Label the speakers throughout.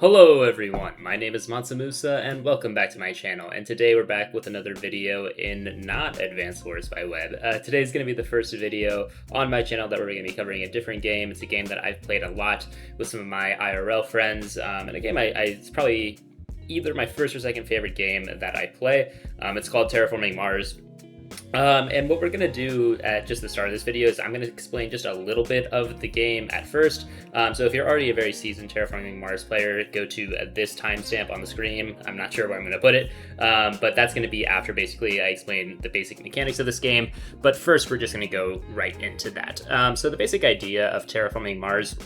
Speaker 1: Hello everyone, my name is MansaMusa and welcome back to my channel, and today we're back with another video in not Advanced Wars by Web. Today's going to be the first video on my channel that we're going to be covering a different game. It's a game that I've played a lot with some of my IRL friends, and a game it's probably either my first or second favorite game that I play. It's called Terraforming Mars. And what we're going to do at just the start of this video is I'm going to explain just a little bit of the game at first. So if you're already a very seasoned Terraforming Mars player, go to this timestamp on the screen. I'm not sure where I'm going to put it, but that's going to be after basically I explain the basic mechanics of this game. But first, we're just going to go right into that. So the basic idea of Terraforming Mars,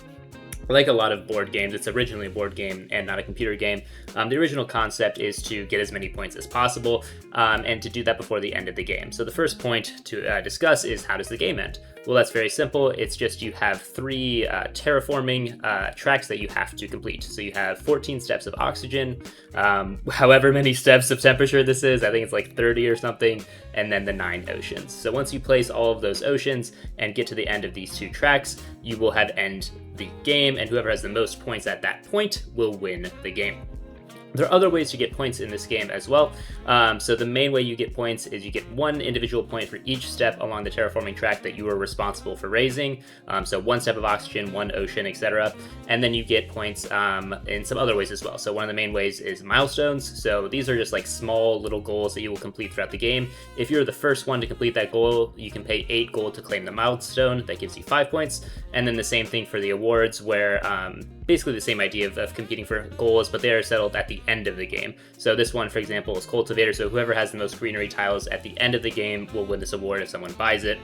Speaker 1: like a lot of board games, it's originally a board game and not a computer game. The original concept is to get as many points as possible, and to do that before the end of the game. So the first point to discuss is, how does the game end? Well, that's very simple. It's just you have three terraforming tracks that you have to complete. So you have 14 steps of oxygen, however many steps of temperature this is, I think it's like 30 or something, and then the 9 oceans. So once you place all of those oceans and get to the end of these two tracks, you will have end the game, and whoever has the most points at that point will win the game. There are other ways to get points in this game as well. So the main way you get points is you get one individual point for each step along the terraforming track that you are responsible for raising. So one step of oxygen, one ocean, etc. And then you get points in some other ways as well. So one of the main ways is milestones. So these are just like small little goals that you will complete throughout the game. If you're the first one to complete that goal, you can pay 8 gold to claim the milestone. That gives you 5 points. And then the same thing for the awards, where basically the same idea of competing for goals, but they are settled at the end of the game. So this one, for example, is cultivator. So whoever has the most greenery tiles at the end of the game will win this award if someone buys it.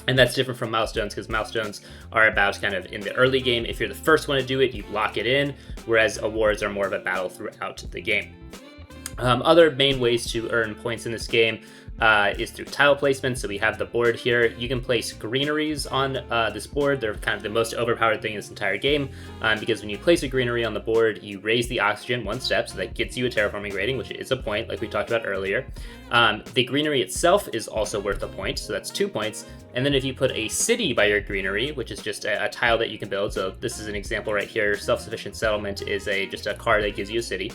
Speaker 1: And that's different from milestones, because milestones are about kind of in the early game. If you're the first one to do it, you lock it in, whereas awards are more of a battle throughout the game. Other main ways to earn points in this game is through tile placement. So we have the board here. You can place greeneries on this board. They're kind of the most overpowered thing in this entire game, because when you place a greenery on the board, you raise the oxygen 1 step, so that gets you a terraforming rating, which is a point, like we talked about earlier. The greenery itself is also worth a point, so that's 2 points. And then if you put a city by your greenery, which is just a tile that you can build, so this is an example right here. Self-sufficient settlement is just a card that gives you a city.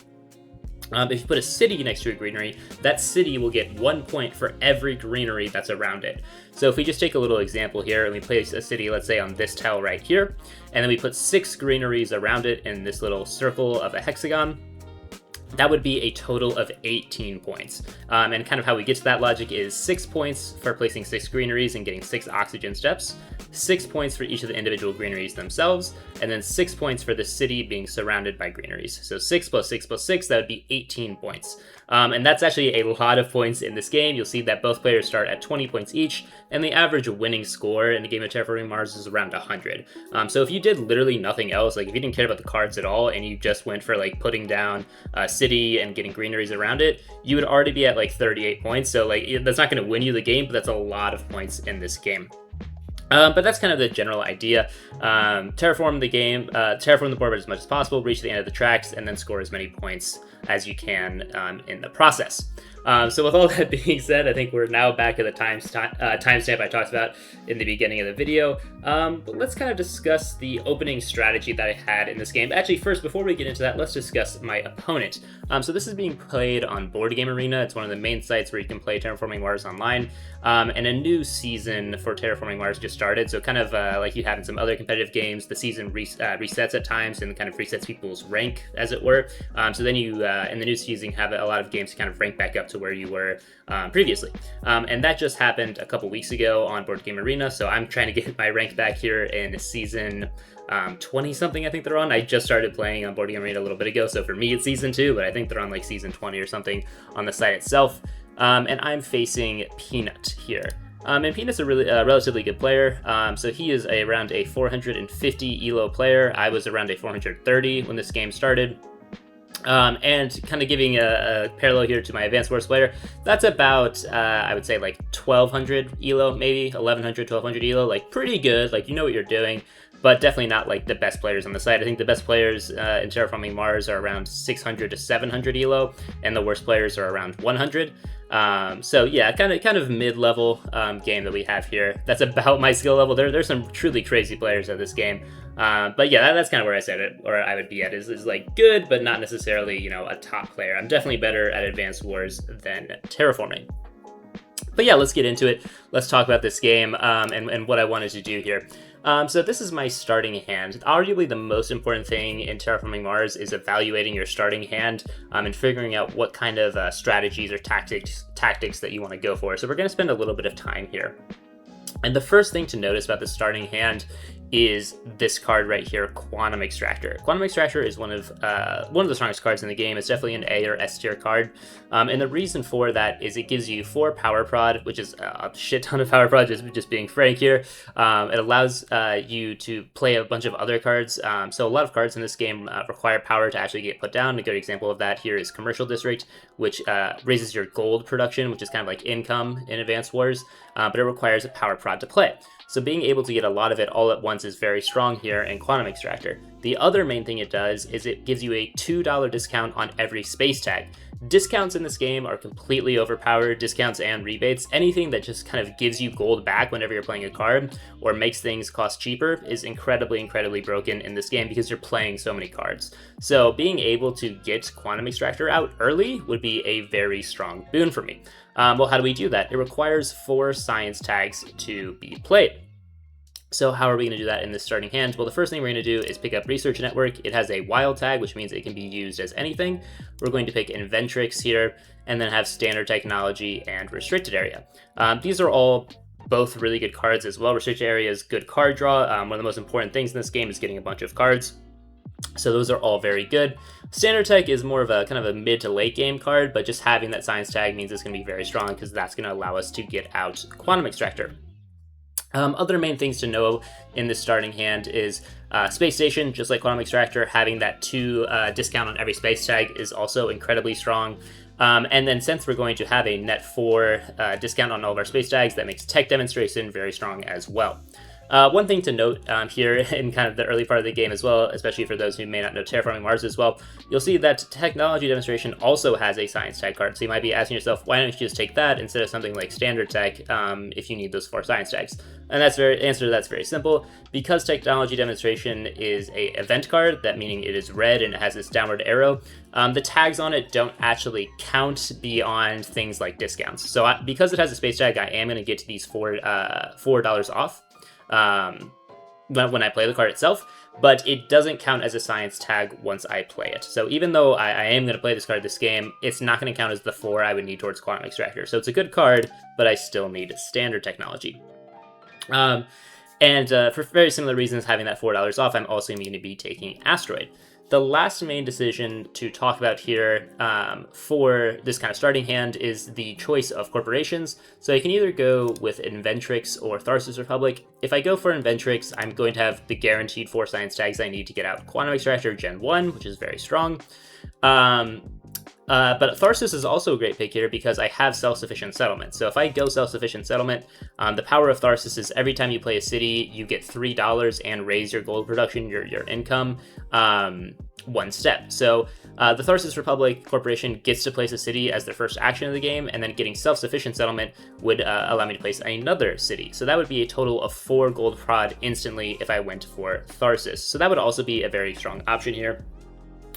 Speaker 1: If you put a city next to a greenery, that city will get 1 point for every greenery that's around it. So if we just take a little example here and we place a city, let's say on this tile right here, and then we put 6 greeneries around it in this little circle of a hexagon, that would be a total of 18 points. And kind of how we get to that logic is 6 points for placing 6 greeneries and getting 6 oxygen steps, 6 points for each of the individual greeneries themselves, and then 6 points for the city being surrounded by greeneries. So 6 plus 6 plus 6, that would be 18 points. And that's actually a lot of points in this game. You'll see that both players start at 20 points each, and the average winning score in a game of Terraforming Mars is around 100. So if you did literally nothing else, like if you didn't care about the cards at all, and you just went for like putting down a city and getting greeneries around it, you would already be at like 38 points. So like that's not going to win you the game, but that's a lot of points in this game. But that's kind of the general idea. Terraform the board as much as possible, reach the end of the tracks, and then score as many points as you can in the process. So with all that being said, I think we're now back at the timestamp I talked about in the beginning of the video. But let's kind of discuss the opening strategy that I had in this game. Actually, first, before we get into that, let's discuss my opponent. So this is being played on Board Game Arena. It's one of the main sites where you can play Terraforming Mars online. And a new season for Terraforming Mars just started. So kind of like you have in some other competitive games, the season resets at times and kind of resets people's rank, as it were. So then you, in the new season, have a lot of games to kind of rank back up to where you were previously. And that just happened a couple weeks ago on Board Game Arena. So I'm trying to get my rank back here in season 20 something, I think they're on. I just started playing on Board Game Arena a little bit ago. So for me, it's season 2, but I think they're on like season 20 or something on the site itself. And I'm facing Peanut here. And Peanut's a relatively good player. So he is around a 450 elo player. I was around a 430 when this game started. And kind of giving a parallel here to my Advanced Wars player, that's about, I would say like 1200 elo, maybe 1100, 1200 elo, like pretty good, like you know what you're doing, but definitely not like the best players on the site. I think the best players in Terraforming Mars are around 600 to 700 elo, and the worst players are around 100. So yeah, kind of mid-level game that we have here. That's about my skill level. There's some truly crazy players at this game. But yeah, that's kind of where I said it, or I would be at, is like good, but not necessarily, you know, a top player. I'm definitely better at Advanced Wars than Terraforming. But yeah, let's get into it. Let's talk about this game and what I wanted to do here. So this is my starting hand. Arguably the most important thing in Terraforming Mars is evaluating your starting hand and figuring out what kind of strategies or tactics that you want to go for. So we're going to spend a little bit of time here. And the first thing to notice about the starting hand is this card right here, Quantum Extractor. Quantum Extractor is one of the strongest cards in the game. It's definitely an A or S tier card. And the reason for that is it gives you 4 power prod, which is a shit ton of power prod, just being frank here. It allows you to play a bunch of other cards. So a lot of cards in this game require power to actually get put down. A good example of that here is Commercial District, which raises your gold production, which is kind of like income in Advanced Wars, but it requires a power prod to play. So being able to get a lot of it all at once is very strong here in Quantum Extractor. The other main thing it does is it gives you a $2 discount on every space tag. Discounts in this game are completely overpowered, discounts and rebates. Anything that just kind of gives you gold back whenever you're playing a card or makes things cost cheaper is incredibly, incredibly broken in this game because you're playing so many cards. So being able to get Quantum Extractor out early would be a very strong boon for me. Well, how do we do that? It requires 4 science tags to be played. So how are we going to do that in this starting hand? Well, the first thing we're going to do is pick up Research Network. It has a wild tag, which means it can be used as anything. We're going to pick Inventrix here, and then have Standard Technology and Restricted Area. These are all both really good cards as well. Restricted Area is good card draw. One of the most important things in this game is getting a bunch of cards. So those are all very good. Standard Tech is more of a kind of a mid to late game card, but just having that science tag means it's going to be very strong because that's going to allow us to get out Quantum Extractor. Other main things to know in this starting hand is Space Station, just like Quantum Extractor, having that 2 discount on every space tag is also incredibly strong. And then since we're going to have a net 4 discount on all of our space tags, that makes Tech Demonstration very strong as well. One thing to note here in kind of the early part of the game as well, especially for those who may not know Terraforming Mars as well, you'll see that Technology Demonstration also has a science tag card. So you might be asking yourself, why don't you just take that instead of something like Standard Tech if you need those 4 science tags? And the answer to that's very simple. Because Technology Demonstration is a event card, that meaning it is red and it has this downward arrow, the tags on it don't actually count beyond things like discounts. So because it has a space tag, I am going to get these $4 off when I play the card itself, but it doesn't count as a science tag once I play it. So even though I am going to play this card this game, it's not going to count as the 4 I would need towards Quantum Extractor. So it's a good card, but I still need Standard Technology. For very similar reasons, having that $4 off, I'm also going to be taking Asteroid. The last main decision to talk about here for this kind of starting hand is the choice of corporations. So I can either go with Inventrix or Tharsis Republic. If I go for Inventrix, I'm going to have the guaranteed 4 science tags I need to get out Quantum Extractor Gen 1, which is very strong. But Tharsis is also a great pick here because I have Self-Sufficient Settlement. So if I go Self-Sufficient Settlement, the power of Tharsis is every time you play a city, you get $3 and raise your gold production, your income, 1 step. So the Tharsis Republic Corporation gets to place a city as their first action of the game, and then getting Self-Sufficient Settlement would allow me to place another city. So that would be a total of 4 gold prod instantly if I went for Tharsis. So that would also be a very strong option here.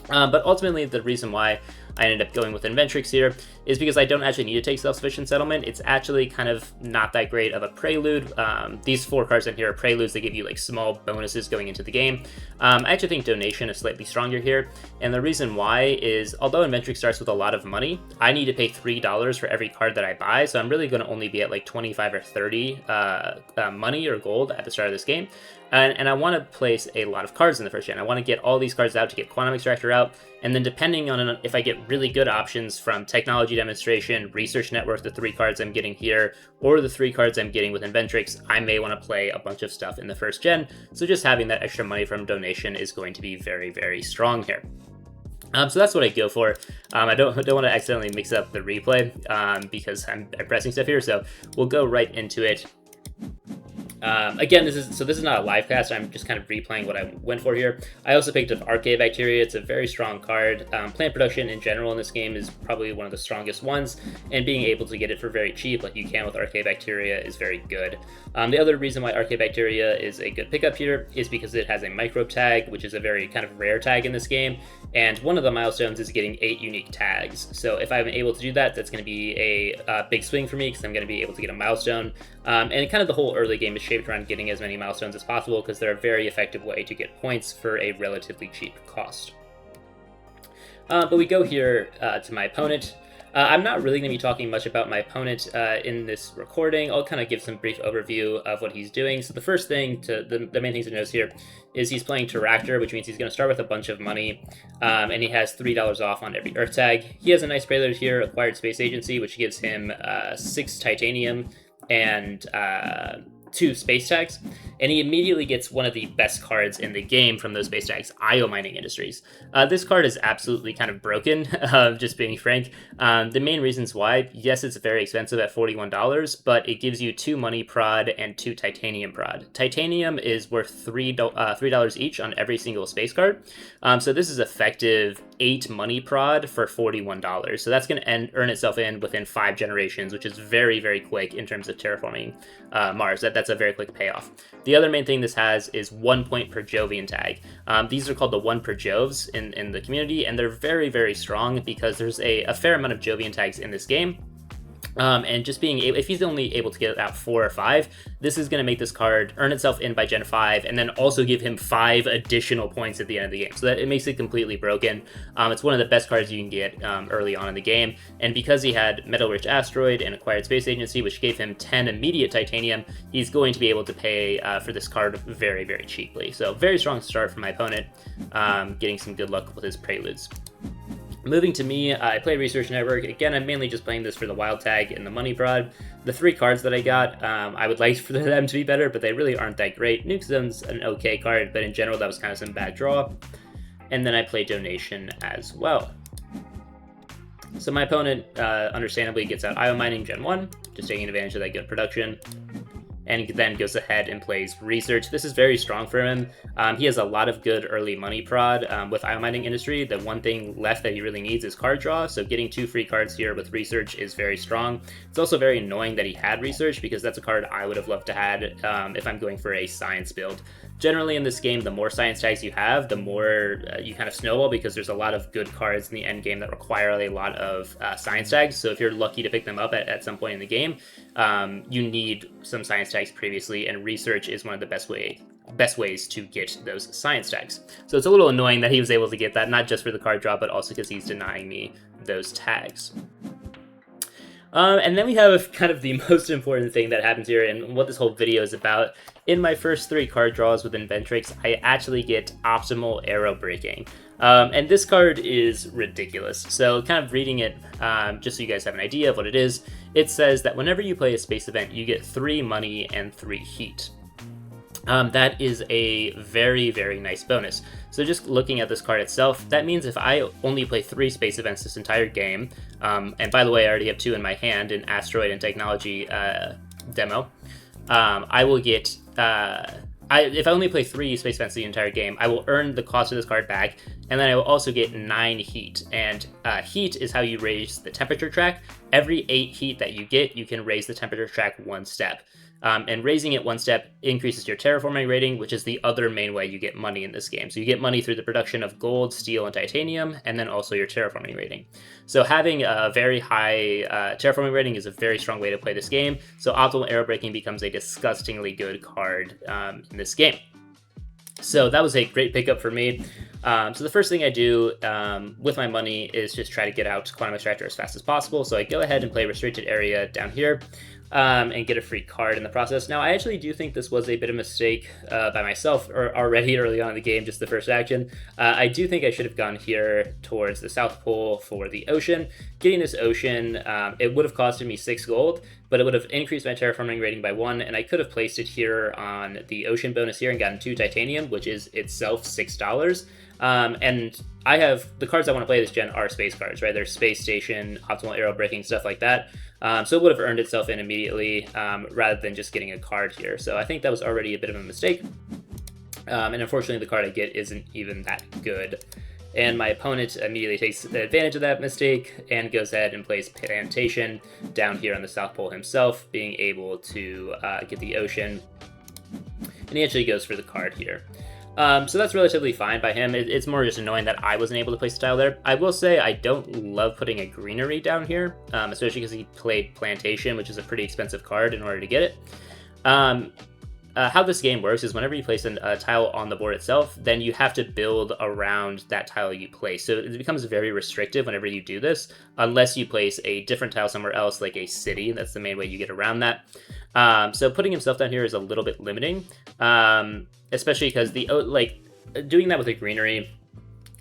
Speaker 1: But ultimately, the reason why I ended up going with Inventrix here is because I don't actually need to take Self-Sufficient Settlement. It's actually kind of not that great of a prelude. These 4 cards in here are preludes. They give you like small bonuses going into the game. I actually think Donation is slightly stronger here. And the reason why is, although Inventrix starts with a lot of money, I need to pay $3 for every card that I buy. So I'm really going to only be at like 25 or 30 money or gold at the start of this game. And I want to place a lot of cards in the first gen. I want to get all these cards out to get Quantum Extractor out. And then depending on if I get really good options from Technology Demonstration, Research Network, the 3 cards I'm getting here, or the 3 cards I'm getting with Inventrix, I may want to play a bunch of stuff in the first gen. So just having that extra money from Donation is going to be very, very strong here. So that's what I go for. I don't want to accidentally mix up the replay because I'm pressing stuff here. So we'll go right into it. Again, this is not a live cast. I'm just kind of replaying what I went for here. I also picked up Archaea-Bacteria. It's a very strong card. Plant production in general in this game is probably one of the strongest ones, and being able to get it for very cheap, like you can with Archaea-Bacteria, is very good. The other reason why Archaea-Bacteria is a good pickup here is because it has a microbe tag, which is a very kind of rare tag in this game, and one of the milestones is getting 8 unique tags. So if I'm able to do that, that's going to be a big swing for me, because I'm going to be able to get a milestone. And kind of the whole early game is shaped around getting as many milestones as possible, because they're a very effective way to get points for a relatively cheap cost. But we go here to my opponent. I'm not really going to be talking much about my opponent in this recording. I'll kind of give some brief overview of what he's doing. So the first thing, the main things to notice here, is he's playing Terractor, which means he's going to start with a bunch of money, and he has $3 off on every Earth tag. He has a nice prelude here, Acquired Space Agency, which gives him 6 titanium and 2 space tags, and he immediately gets one of the best cards in the game from those space tags, IO Mining Industries. This card is absolutely kind of broken, just being frank. The main reasons why, yes, it's very expensive at $41, but it gives you 2 money prod and 2 titanium prod. Titanium is worth $3 each on every single space card, so this is effective 8 money prod for $41. So that's going to earn itself in within 5 generations, which is very, very quick in terms of terraforming Mars. That's a very quick payoff. The other main thing this has is 1 point per Jovian tag. These are called the 1 per Joves in the community, and they're very, very strong because there's a fair amount of Jovian tags in this game. And just being able, if he's only able to get out 4 or 5, this is going to make this card earn itself in by Gen 5, and then also give him 5 additional points at the end of the game. So that it makes it completely broken. It's one of the best cards you can get early on in the game, and because he had Metal Rich Asteroid and Acquired Space Agency, which gave him 10 immediate titanium, he's going to be able to pay for this card very, very cheaply. So very strong start from my opponent, getting some good luck with his preludes. Moving to me, I play Research Network. Again, I'm mainly just playing this for the wild tag and the money prod. The 3 cards that I got, I would like for them to be better, but they really aren't that great. Nuke Zone's an okay card, but in general, that was kind of some bad draw. And then I play Donation as well. So my opponent, understandably, gets out IO Mining Gen 1, just taking advantage of that good production. And then goes ahead and plays Research. This is very strong for him. He has a lot of good early money prod with IO Mining Industry. The one thing left that he really needs is card draw, so getting 2 free cards here with Research is very strong. It's also very annoying that he had Research, because that's a card I would have loved to had if I'm going for a science build. Generally in this game, the more science tags you have, the more you kind of snowball, because there's a lot of good cards in the end game that require a lot of science tags. So if you're lucky to pick them up at some point in the game, you need some science tags previously, and Research is one of the best ways to get those science tags. So it's a little annoying that he was able to get that, not just for the card draw, but also because he's denying me those tags. And then we have kind of the most important thing that happens here, and what this whole video is about. In my first 3 card draws with Inventrix, I actually get Optimal Arrow Breaking. And this card is ridiculous. So kind of reading it, just so you guys have an idea of what it is, it says that whenever you play a space event, you get 3 money and 3 heat. That is a very, very nice bonus. So just looking at this card itself, that means if I only play 3 space events this entire game, and by the way, I already have 2 in my hand in Asteroid and Technology demo, I will get, if I only play 3 space events the entire game, I will earn the cost of this card back, and then I will also get 9 heat. And heat is how you raise the temperature track. Every 8 heat that you get, you can raise the temperature track 1 step. And raising it 1 step increases your terraforming rating, which is the other main way you get money in this game. So you get money through the production of gold, steel, and titanium, and then also your terraforming rating. So having a very high terraforming rating is a very strong way to play this game. So Optimal Arrow Breaking becomes a disgustingly good card in this game. So that was a great pickup for me. So the first thing I do with my money is just try to get out Quantum Extractor as fast as possible. So I go ahead and play Restricted Area down here. And get a free card in the process. Now, I actually do think this was a bit of a mistake by myself already early on in the game, just the first action. I do think I should have gone here towards the South Pole for the ocean. Getting this ocean, it would have costed me 6 gold, but it would have increased my terraforming rating by 1, and I could have placed it here on the ocean bonus here and gotten 2 titanium, which is itself $6. And I have the cards I want to play this gen are space cards, right? There's space station, optimal arrow breaking, stuff like that. So it would have earned itself in immediately rather than just getting a card here. So I think that was already a bit of a mistake. And unfortunately, the card I get isn't even that good. And my opponent immediately takes advantage of that mistake and goes ahead and plays Plantation down here on the South Pole himself, being able to get the ocean. And he actually goes for the card here. So that's relatively fine by him. It's more just annoying that I wasn't able to place a tile there. I will say I don't love putting a greenery down here, especially because he played Plantation, which is a pretty expensive card in order to get it. How this game works is whenever you place a tile on the board itself, then you have to build around that tile you place. So it becomes very restrictive whenever you do this, unless you place a different tile somewhere else, like a city. That's the main way you get around that. So putting himself down here is a little bit limiting, especially because doing that with a greenery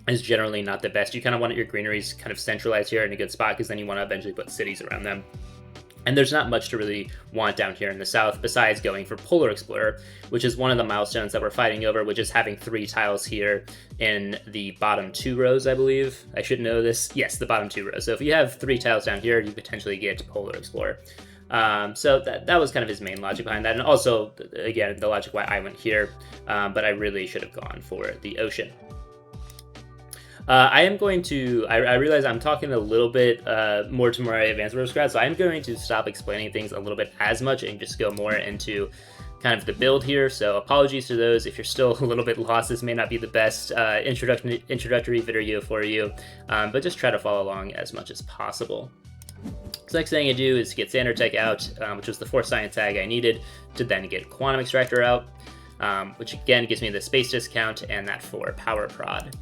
Speaker 1: is generally not the best. You kind of want your greeneries kind of centralized here in a good spot, because then you want to eventually put cities around them. And there's not much to really want down here in the south besides going for Polar Explorer, which is one of the milestones that we're fighting over, which is having 3 tiles here in the bottom 2 rows, I believe. I should know this. Yes, the bottom 2 rows. So if you have 3 tiles down here, you potentially get Polar Explorer. So that was kind of his main logic behind that. And also, again, the logic why I went here, but I really should have gone for the ocean. I realize I'm talking a little bit more to my advanced warrior squad, so I'm going to stop explaining things a little bit as much and just go more into kind of the build here. So apologies to those if you're still a little bit lost. This may not be the best introductory video for you, but just try to follow along as much as possible. So next thing I do is get Xander Tech out, which was the 4th science tag I needed to then get Quantum Extractor out, which again gives me the space discount and that 4 power prod.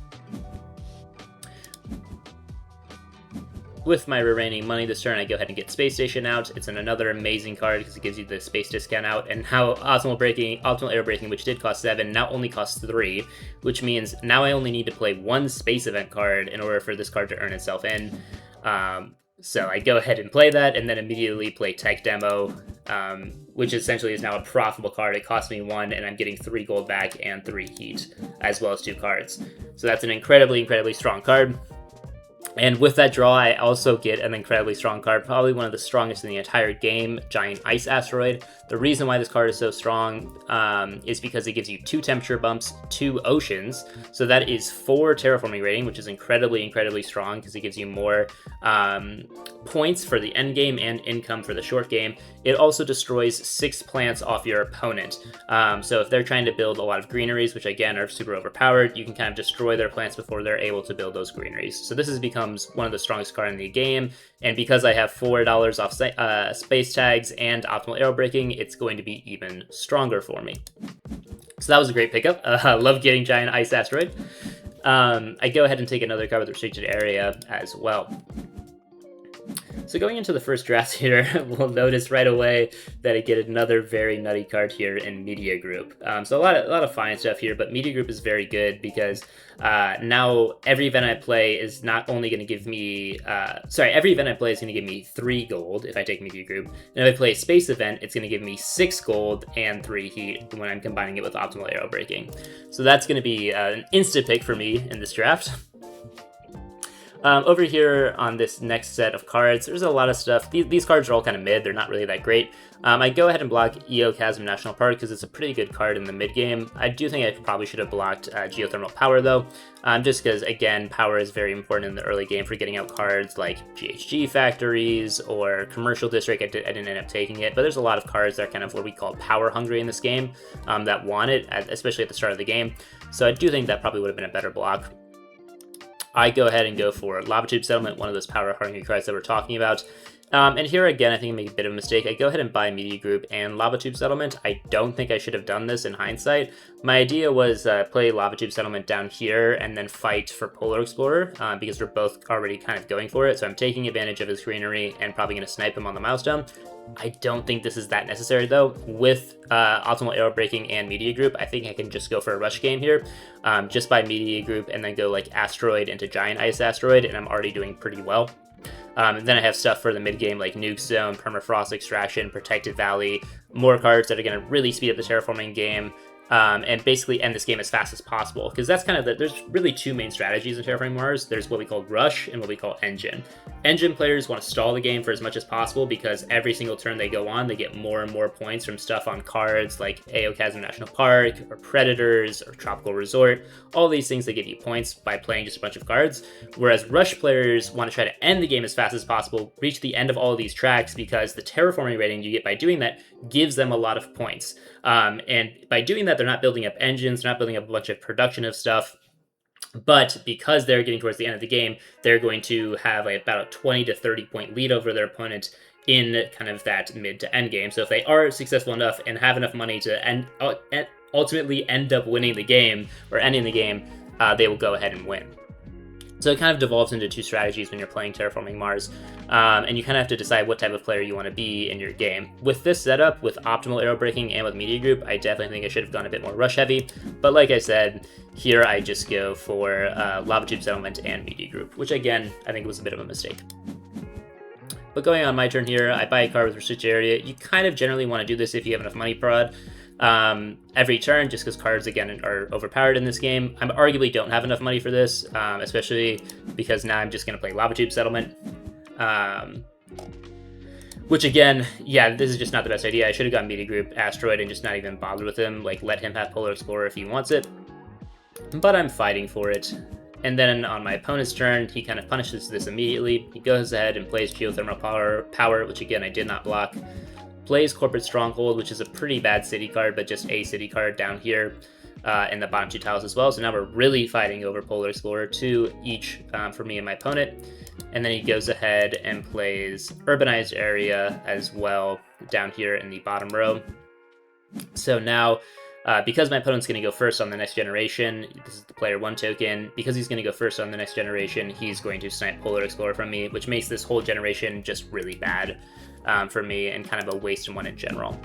Speaker 1: With my remaining money this turn, I go ahead and get Space Station out. It's another amazing card because it gives you the space discount out, and how Optimal Air Breaking, which did cost 7, now only costs 3, which means now I only need to play 1 space event card in order for this card to earn itself in. So I go ahead and play that, and then immediately play Tech Demo, which essentially is now a profitable card. It cost me 1, and I'm getting 3 gold back and 3 heat, as well as 2 cards. So that's an incredibly, incredibly strong card. And with that draw, I also get an incredibly strong card, probably one of the strongest in the entire game, Giant Ice Asteroid. The reason why this card is so strong is because it gives you 2 temperature bumps, 2 oceans. So that is 4 terraforming rating, which is incredibly, incredibly strong because it gives you more points for the end game and income for the short game. It also destroys 6 plants off your opponent. So if they're trying to build a lot of greeneries, which again are super overpowered, you can kind of destroy their plants before they're able to build those greeneries. So this becomes one of the strongest cards in the game, and because I have $4 off space tags and optimal arrow breaking, it's going to be even stronger for me. So that was a great pickup. I love getting Giant Ice Asteroid. I go ahead and take another card with restricted area as well. So going into the first draft here, we'll notice right away that I get another very nutty card here in Media Group. So a lot of fine stuff here, but Media Group is very good because now every event I play is not only going to give me, every event I play is going to give me 3 gold if I take Media Group. And if I play a space event, it's going to give me 6 gold and 3 heat when I'm combining it with optimal arrow breaking. So that's going to be an instant pick for me in this draft. Over here on this next set of cards, there's a lot of stuff. These cards are all kind of mid. They're not really that great. I go ahead and block EO Chasm National Park because it's a pretty good card in the mid game. I do think I probably should have blocked Geothermal Power though, just because, again, power is very important in the early game for getting out cards like GHG Factories or Commercial District. I didn't end up taking it, but there's a lot of cards that are kind of what we call power hungry in this game that want it, especially at the start of the game. So I do think that probably would have been a better block. I go ahead and go for Lava Tube Settlement, one of those power hungry cards that we're talking about. And here again, I think I make a bit of a mistake. I go ahead and buy Media Group and Lava Tube Settlement. I don't think I should have done this in hindsight. My idea was play Lava Tube Settlement down here and then fight for Polar Explorer because we're both already kind of going for it. So I'm taking advantage of his greenery and probably going to snipe him on the milestone. I don't think this is that necessary though. With Optimal Arrow Breaking and Media Group, I think I can just go for a rush game here. Just buy Media Group and then go like Asteroid into Giant Ice Asteroid, and I'm already doing pretty well. And then I have stuff for the mid game like Nuke Zone, Permafrost Extraction, Protected Valley, more cards that are going to really speed up the terraforming game. And basically end this game as fast as possible. Because that's kind of there's really two main strategies in Terraforming Mars. There's what we call Rush and what we call Engine. Engine players want to stall the game for as much as possible because every single turn they go on, they get more and more points from stuff on cards like Chasm National Park, or Predators, or Tropical Resort. All these things, they give you points by playing just a bunch of cards. Whereas Rush players want to try to end the game as fast as possible, reach the end of all of these tracks, because the terraforming rating you get by doing that gives them a lot of points. And by doing that, they're not building up engines, they're not building up a bunch of production of stuff. But because they're getting towards the end of the game, they're going to have like about a 20 to 30 point lead over their opponent in kind of that mid to end game. So if they are successful enough and have enough money to ultimately end up winning the game or ending the game, they will go ahead and win. So it kind of devolves into two strategies when you're playing Terraforming Mars, and you kind of have to decide what type of player you want to be in your game. With this setup, with optimal arrow breaking and with media group, I definitely think I should have gone a bit more rush heavy, but like I said, here I just go for Lava Tube Settlement and media group, which again, I think was a bit of a mistake. But going on my turn here, I buy a card with Restrict Area. You kind of generally want to do this if you have enough money prod. Every turn, just because cards again are overpowered in this game. I arguably don't have enough money for this, especially because now I'm just going to play Lava Tube Settlement. Which again, yeah, this is just not the best idea. I should have gone Media Group, Asteroid, and just not even bothered with him. Like, let him have Polar Explorer if he wants it. But I'm fighting for it. And then on my opponent's turn, he kind of punishes this immediately. He goes ahead and plays Geothermal Power, which again, I did not block. Plays Corporate Stronghold, which is a pretty bad city card, but just a city card down here in the bottom two tiles as well. So now we're really fighting over Polar Explorer, 2 each for me and my opponent. And then he goes ahead and plays Urbanized Area as well down here in the bottom row. So now, because my opponent's going to go first on the next generation, this is the player 1 token, because he's going to go first on the next generation, he's going to snipe Polar Explorer from me, which makes this whole generation just really bad for me and kind of a waste in one in general.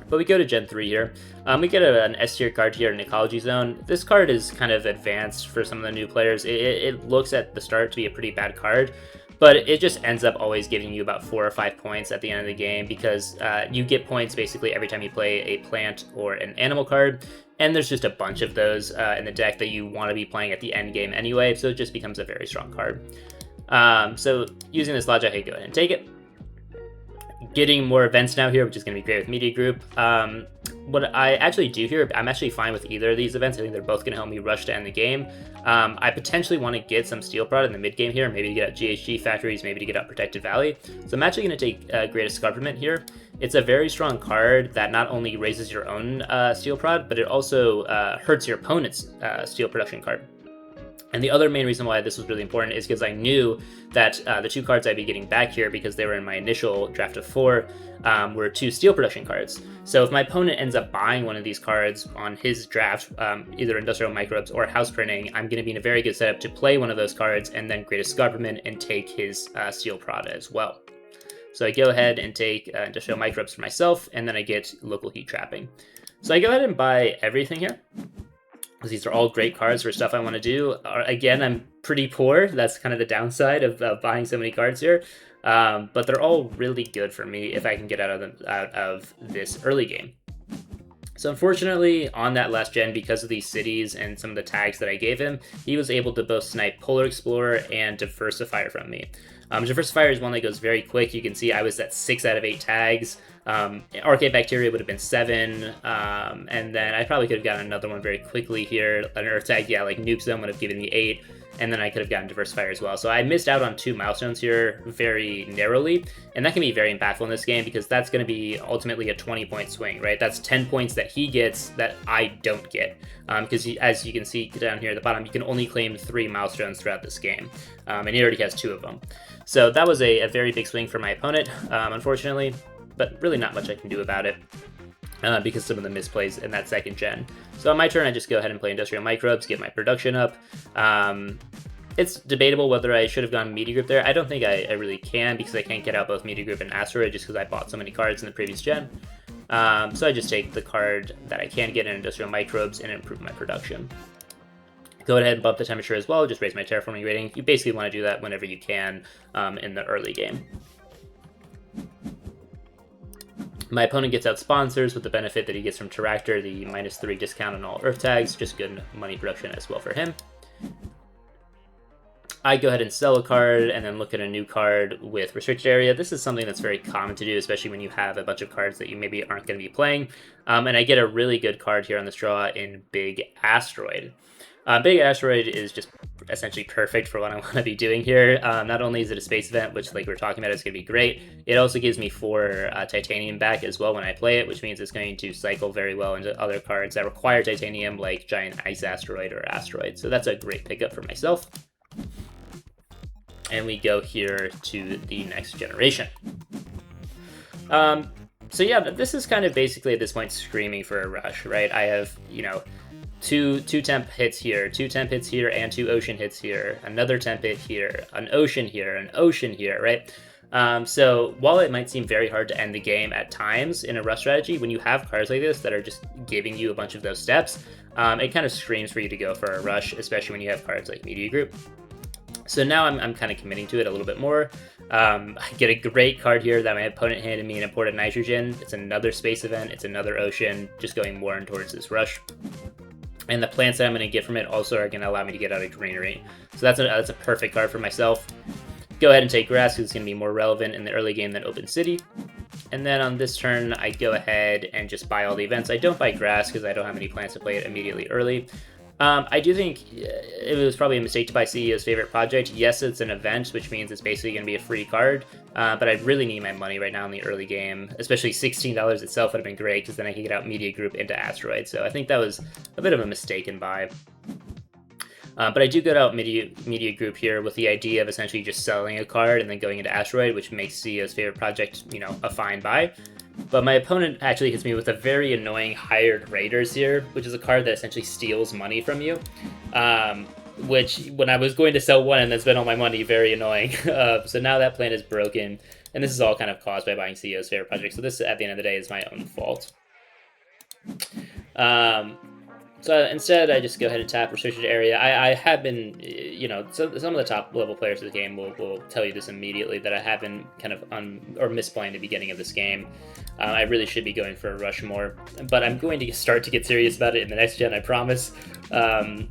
Speaker 1: But we go to Gen 3 here. We get an S tier card here in Ecology Zone. This card is kind of advanced for some of the new players. It looks at the start to be a pretty bad card, but it just ends up always giving you about 4 or 5 points at the end of the game because you get points basically every time you play a plant or an animal card, and there's just a bunch of those in the deck that you want to be playing at the end game anyway, so it just becomes a very strong card. So using this logic, I go ahead and take it. Getting more events now here, which is going to be great with Media Group. What I actually do here, I'm actually fine with either of these events. I think they're both going to help me rush to end the game. I potentially want to get some Steel Prod in the mid game here, maybe to get out GHG Factories, maybe to get out Protected Valley. So I'm actually going to take Great Escarpment here. It's a very strong card that not only raises your own Steel Prod, but it also hurts your opponent's Steel Production card. And the other main reason why this was really important is because I knew that the 2 cards I'd be getting back here, because they were in my initial draft of 4, were 2 Steel Production cards. So if my opponent ends up buying one of these cards on his draft, either Industrial Microbes or House Printing, I'm going to be in a very good setup to play one of those cards and then Great Escarpment and take his Steel Prod as well. So I go ahead and take Industrial Microbes for myself, and then I get Local Heat Trapping. So I go ahead and buy everything here, because these are all great cards for stuff I want to do. Again, I'm pretty poor. That's kind of the downside of buying so many cards here. But they're all really good for me if I can get out of this early game. So unfortunately, on that last gen, because of these cities and some of the tags that I gave him, he was able to both snipe Polar Explorer and Diversifier from me. Diversifier is one that goes very quick. You can see I was at 6 out of 8 tags. Arcade Bacteria would have been 7, and then I probably could have gotten another one very quickly here. An Earth tag, yeah, like Nuke Zone would have given me 8, and then I could have gotten Diversifier as well. So I missed out on 2 milestones here very narrowly, and that can be very impactful in this game because that's going to be ultimately a 20-point swing, right? That's 10 points that he gets that I don't get, because as you can see down here at the bottom, you can only claim 3 milestones throughout this game, and he already has 2 of them. So that was a very big swing for my opponent, unfortunately, but really not much I can do about it because some of the misplays in that second gen. So on my turn, I just go ahead and play Industrial Microbes, get my production up. It's debatable whether I should have gone Media Group there. I don't think I really can because I can't get out both Media Group and Asteroid just because I bought so many cards in the previous gen. So I just take the card that I can get in Industrial Microbes and improve my production. go ahead and bump the temperature as well, just raise my terraforming rating. You basically want to do that whenever you can in the early game. My opponent gets out sponsors with the benefit that he gets from Terractor, the -3 discount on all Earth tags, just good money production as well for him. I go ahead and sell a card and then look at a new card with restricted area. This is something that's very common to do, especially when you have a bunch of cards that you maybe aren't going to be playing. And I get a really good card here on this draw in Big Asteroid. Big Asteroid is just essentially perfect for what I want to be doing here. Not only is it a space event, which like we were talking about is going to be great, it also gives me 4 titanium back as well when I play it, which means it's going to cycle very well into other cards that require titanium, like Giant Ice Asteroid or Asteroid. So that's a great pickup for myself. And we go here to the next generation. So yeah, this is kind of basically at this point screaming for a rush, right? I have, you know, two temp hits here, 2 temp hits here, and 2 ocean hits here, another temp hit here, an ocean here, right? So while it might seem very hard to end the game at times in a rush strategy, when you have cards like this that are just giving you a bunch of those steps, it kind of screams for you to go for a rush, especially when you have cards like Media Group. So now I'm kind of committing to it a little bit more. I get a great card here that my opponent handed me, an imported nitrogen. It's another space event, it's another ocean, just going more in towards this rush. And the plants that I'm going to get from it also are going to allow me to get out of greenery. So that's a perfect card for myself. Go ahead and take grass because it's going to be more relevant in the early game than open city. And then on this turn, I go ahead and just buy all the events. I don't buy grass because I don't have any plans to play it immediately early. I do think it was probably a mistake to buy CEO's favorite project. Yes, it's an event, which means it's basically going to be a free card, but I really need my money right now in the early game, especially $16 itself would have been great, because then I could get out Media Group into Asteroid, so I think that was a bit of a mistaken buy. But I do get out Media Group here with the idea of essentially just selling a card and then going into Asteroid, which makes CEO's favorite project, you know, a fine buy. But my opponent actually hits me with a very annoying Hired Raiders here, which is a card that essentially steals money from you. Which, when I was going to sell one and then spend all my money, very annoying. So now that plan is broken, and this is all kind of caused by buying CEO's favorite project. So this, at the end of the day, is my own fault. So instead, I just go ahead and tap restricted area. I have been, you know, some of the top level players of the game will tell you this immediately, that I have been kind of misplaying the beginning of this game. I really should be going for a rush more, but I'm going to start to get serious about it in the next gen, I promise. But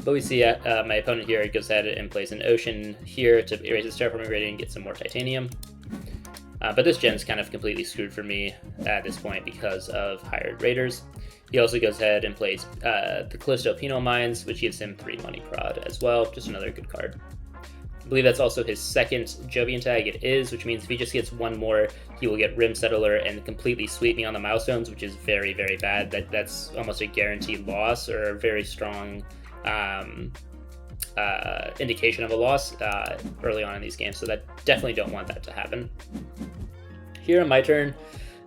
Speaker 1: we see my opponent here goes ahead and plays an ocean here to erase his terraforming rating and get some more titanium. But this gen's kind of completely screwed for me at this point because of Hired Raiders. He also goes ahead and plays the Callisto Penal Mines, which gives him 3 money prod as well. Just another good card. I believe that's also his second Jovian tag. It is, which means if he just gets one more, he will get Rim Settler and completely sweep me on the milestones, which is very, very bad. That's almost a guaranteed loss, or a very strong indication of a loss early on in these games. So that definitely don't want that to happen. Here on my turn,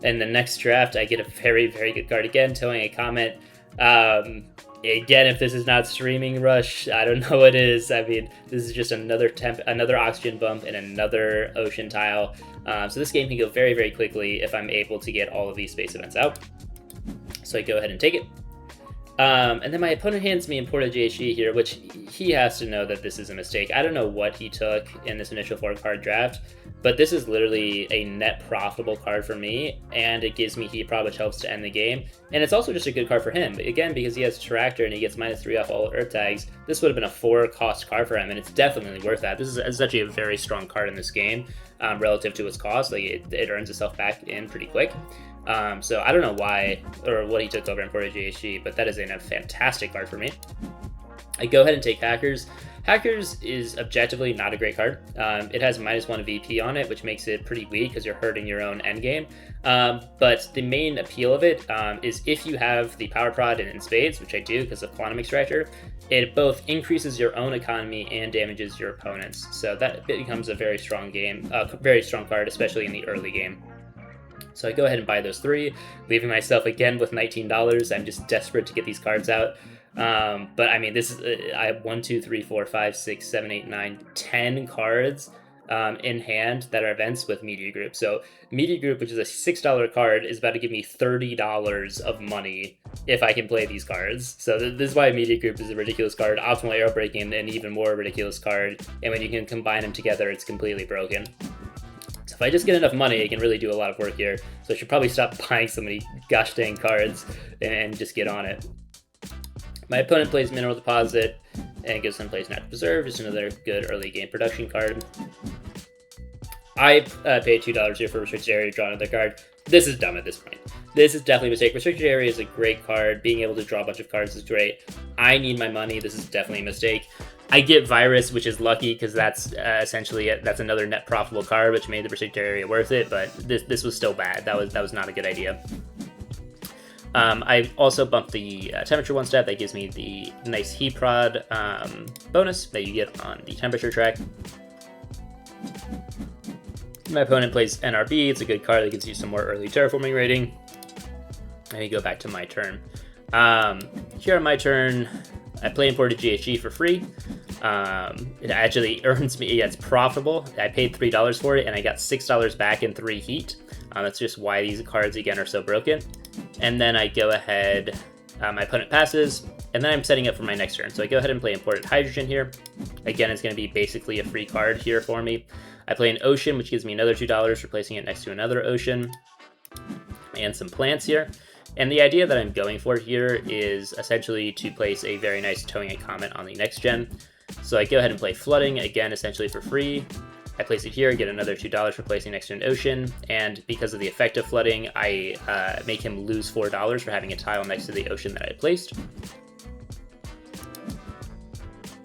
Speaker 1: in the next draft, I get a very, very good card again, towing a comet. Again, if this is not Streaming Rush, I don't know what is. I mean, this is just another oxygen bump and another ocean tile. So this game can go very, very quickly if I'm able to get all of these space events out. So I go ahead and take it. And then my opponent hands me imported GHG here, which he has to know that this is a mistake. I don't know what he took in this initial 4-card draft, but this is literally a net profitable card for me, and it gives me heat prod, which helps to end the game. And it's also just a good card for him. Again, because he has Tractor and he gets -3 off all Earth tags, this would have been a 4-cost card for him, and it's definitely worth that. This is actually a very strong card in this game relative to its cost. Like it earns itself back in pretty quick. So I don't know why or what he took over imported GHG, but that is a fantastic card for me. I go ahead and take Hackers. Hackers is objectively not a great card. It has -1 VP on it, which makes it pretty weak because you're hurting your own endgame. But the main appeal of it is if you have the Power Prod in spades, which I do because of Quantum Extractor, it both increases your own economy and damages your opponents. So that becomes a very strong very strong card, especially in the early game. So I go ahead and buy those 3, leaving myself again with $19. I'm just desperate to get these cards out. But I mean, this is I have 1, 2, 3, 4, 5, 6, 7, 8, 9, 10 cards in hand that are events with Media Group. So Media Group, which is a $6 card, is about to give me $30 of money if I can play these cards. So this is why Media Group is a ridiculous card. Optimal Arrow Breaking, an even more ridiculous card. And when you can combine them together, it's completely broken. So if I just get enough money, I can really do a lot of work here. So I should probably stop buying so many gosh dang cards and just get on it. My opponent plays Mineral Deposit, and Gibson plays Natural Preserve, just another good early game production card. I paid $2 here for Restricted Area to draw another card. This is dumb at this point. This is definitely a mistake. Restricted Area is a great card. Being able to draw a bunch of cards is great. I need my money. This is definitely a mistake. I get Virus, which is lucky because that's essentially it. That's another net profitable card, which made the Restricted Area worth it, but this was still bad. That was not a good idea. I also bumped the temperature one step. That gives me the nice heat prod bonus that you get on the temperature track. My opponent plays NRB. It's a good card that gives you some more early terraforming rating. And you go back to my turn. Here on my turn, I play Imported GHG for free. It actually earns me, yeah, it's profitable. I paid $3 for it and I got $6 back in 3 heat. That's just why these cards again are so broken. And then I go ahead, my opponent passes, and then I'm setting up for my next turn. So I go ahead and play Imported Hydrogen here. Again, it's going to be basically a free card here for me. I play an Ocean, which gives me another $2, replacing it next to another Ocean, and some plants here. And the idea that I'm going for here is essentially to place a very nice Towing a Comet on the next gen. So I go ahead and play Flooding, again, essentially for free. I place it here, get another $2 for placing next to an Ocean, and because of the effect of Flooding, I make him lose $4 for having a tile next to the Ocean that I placed.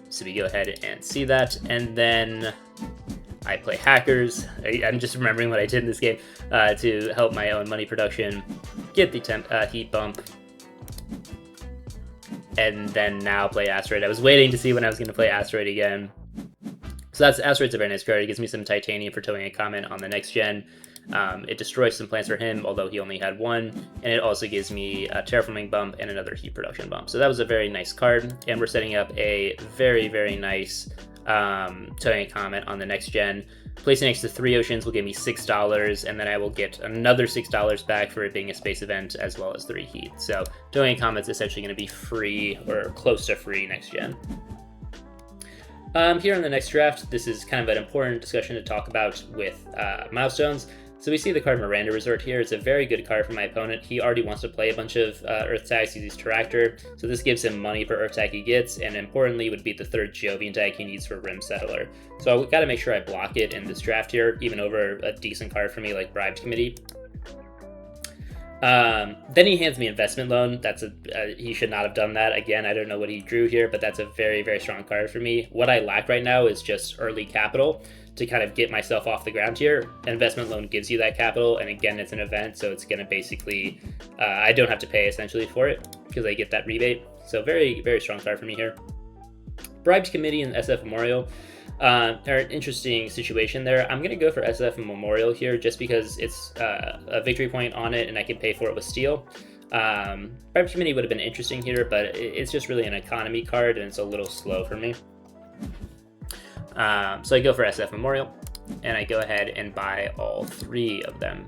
Speaker 1: So we go ahead and see that, and then I play Hackers. I'm just remembering what I did in this game to help my own money production, get the heat bump, and then now play Asteroid. I was waiting to see when I was going to play Asteroid again. So Asteroid's a very nice card. It gives me some Titanium for Towing a Comet on the next gen. It destroys some plants for him, although he only had one. And it also gives me a Terraforming bump and another heat production bump. So that was a very nice card. And we're setting up a very, very nice Towing a Comet on the next gen. Placing next to 3 Oceans will give me $6, and then I will get another $6 back for it being a space event, as well as 3 heat. So Towing a Comet's essentially going to be free, or close to free next gen. Here on the next draft, this is kind of an important discussion to talk about with milestones. So we see the card Miranda Resort here. It's a very good card for my opponent. He already wants to play a bunch of Earth tags. He uses Terractor, so this gives him money for Earth tag he gets, and importantly would be the 3rd Jovian tag he needs for Rim Settler. So I've got to make sure I block it in this draft here, even over a decent card for me like Bribed Committee. Then he hands me Investment Loan. That's he should not have done that. Again, I don't know what he drew here, but that's a very, very strong card for me. What I lack right now is just early capital to kind of get myself off the ground here. Investment Loan gives you that capital, and again, it's an event, so it's going to basically, I don't have to pay essentially for it because I get that rebate. So very, very strong card for me here. Bribed Committee and SF Memorial are an interesting situation there. I'm going to go for SF Memorial here just because it's a victory point on it and I can pay for it with steel. Bribed Committee would have been interesting here, but it's just really an economy card and it's a little slow for me. So I go for SF Memorial and I go ahead and buy all 3 of them.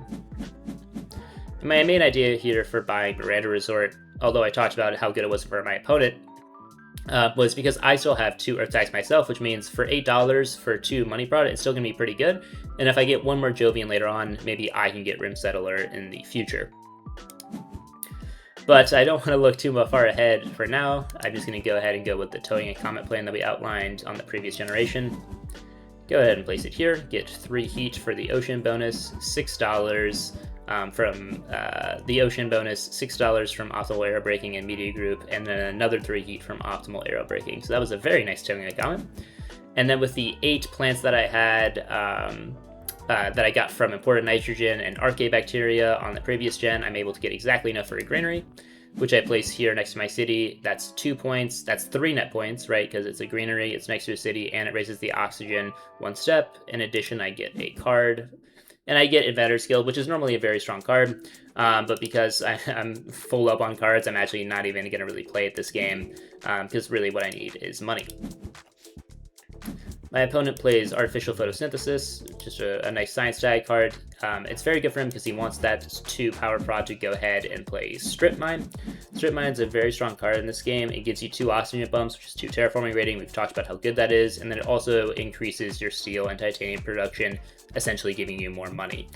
Speaker 1: And my main idea here for buying Miranda Resort, although I talked about how good it was for my opponent, was because I still have 2 Earth tags myself, which means for $8 for 2 money prod, it's still going to be pretty good. And if I get one more Jovian later on, maybe I can get Rim Settler in the future. But I don't want to look too far ahead for now. I'm just going to go ahead and go with the Towing a Comet plan that we outlined on the previous generation. Go ahead and place it here, get 3 heat for the Ocean bonus, $6 from the Ocean bonus, $6 from Optimal Arrow Breaking and Media Group, and then another 3 heat from Optimal Arrow Breaking. So that was a very nice Towing a Comet. And then with the 8 plants that I had, that I got from Imported Nitrogen and Archaea Bacteria on the previous gen, I'm able to get exactly enough for a Greenery, which I place here next to my city. That's 2 points. That's 3 net points, right? Because it's a Greenery, it's next to a city, and it raises the oxygen 1 step. In addition, I get a card. And I get Inventor's Guild, which is normally a very strong card, but because I'm full up on cards, I'm actually not even going to really play it this game, because really what I need is money. My opponent plays Artificial Photosynthesis, just a nice science tag card. It's very good for him because he wants that 2 power prod to go ahead and play Strip Mine. Strip Mine's a very strong card in this game. It gives you 2 oxygen bumps, which is 2 terraforming rating. We've talked about how good that is. And then it also increases your steel and titanium production, essentially giving you more money.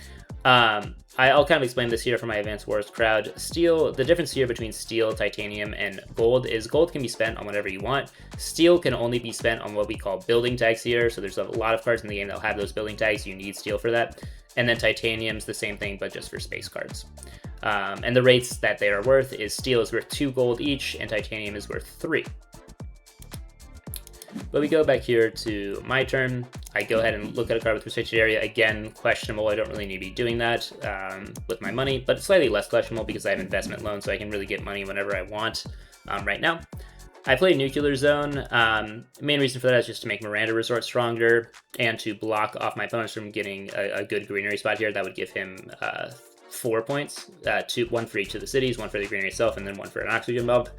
Speaker 1: I'll kind of explain this here for my Advanced Wars crowd. Steel, the difference here between steel, titanium, and gold is gold can be spent on whatever you want. Steel can only be spent on what we call building tags here. So there's a lot of cards in the game that'll have those building tags. You need steel for that. And then titanium's the same thing, but just for space cards. And the rates that they are worth is steel is worth 2 gold each, and titanium is worth 3. But we go back here to my turn. I go ahead and look at a card with restricted area. Again, questionable. I don't really need to be doing that with my money, but slightly less questionable because I have investment loans, so I can really get money whenever I want right now. I play Nuclear Zone. The main reason for that is just to make Miranda Resort stronger and to block off my opponents from getting a good greenery spot here. That would give him 4 points, 1 for each of the cities, 1 for the greenery itself, and then 1 for an oxygen bump.